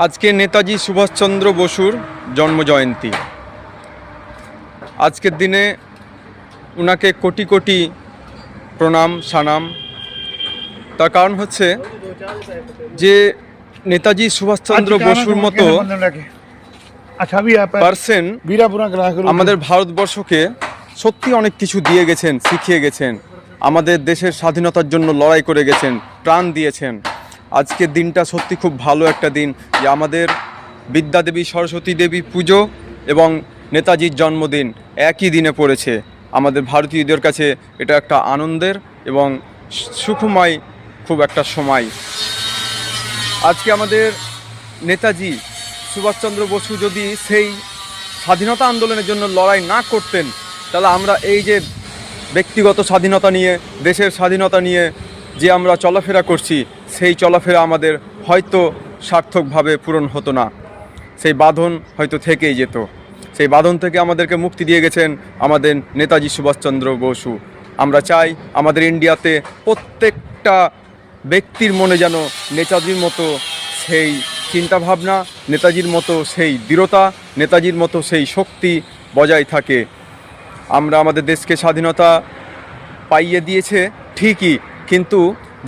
আজকে নেতাজি সুভাষচন্দ্র বসুর জন্মজয়ন্তী। আজকের দিনে ওনাকে কোটি কোটি প্রণাম সানাম। তার কারণ হচ্ছে যে নেতাজি সুভাষচন্দ্র বসুর মতো পার্সন আমাদের ভারতবর্ষকে সত্যি অনেক কিছু দিয়ে গেছেন, শিখিয়ে গেছেন, আমাদের দেশের স্বাধীনতার জন্য লড়াই করে গেছেন, প্রাণ দিয়েছেন। আজকের দিনটা সত্যি খুব ভালো একটা দিন, যে আমাদের বিদ্যাদেবী সরস্বতী দেবী পুজো এবং নেতাজির জন্মদিন একই দিনে পড়েছে। আমাদের ভারতীয়দের কাছে এটা একটা আনন্দের এবং সুখময় খুব একটা সময়। আজকে আমাদের নেতাজি সুভাষচন্দ্র বসু যদি সেই স্বাধীনতা আন্দোলনের জন্য লড়াই না করতেন, তাহলে আমরা এই যে ব্যক্তিগত স্বাধীনতা নিয়ে, দেশের স্বাধীনতা নিয়ে যে আমরা চলাফেরা করছি, সেই চলাফেরা আমাদের হয়তো সার্থকভাবে পূরণ হতো না। সেই বাঁধন হয়তো থেকেই যেত। সেই বাঁধন থেকে আমাদেরকে মুক্তি দিয়ে গেছেন আমাদের নেতাজি সুভাষচন্দ্র বসু। আমরা চাই আমাদের ইন্ডিয়াতে প্রত্যেকটা ব্যক্তির মনে যেন নেতাজির মতো সেই চিন্তাভাবনা, নেতাজির মতো সেই দৃঢ়তা, নেতাজির মতো সেই শক্তি বজায় থাকে। আমরা আমাদের দেশকে স্বাধীনতা পাইয়ে দিয়েছে ঠিকই, কিন্তু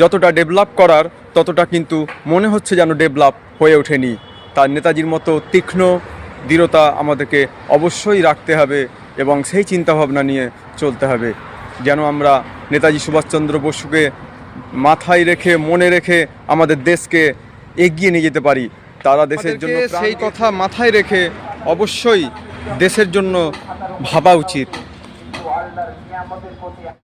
যতটা ডেভেলপ করার ততটা কিন্তু মনে হচ্ছে যেন ডেভেলপ হয়ে ওঠেনি। তার নেতাজির মতো তীক্ষ্ণ দৃঢ়তা আমাদেরকে অবশ্যই রাখতে হবে এবং সেই চিন্তাভাবনা নিয়ে চলতে হবে, যেন আমরা নেতাজি সুভাষচন্দ্র বসুকে মাথায় রেখে, মনে রেখে আমাদের দেশকে এগিয়ে নিয়ে যেতে পারি। তারা দেশের জন্য সেই কথা মাথায় রেখে অবশ্যই দেশের জন্য ভাবা উচিত।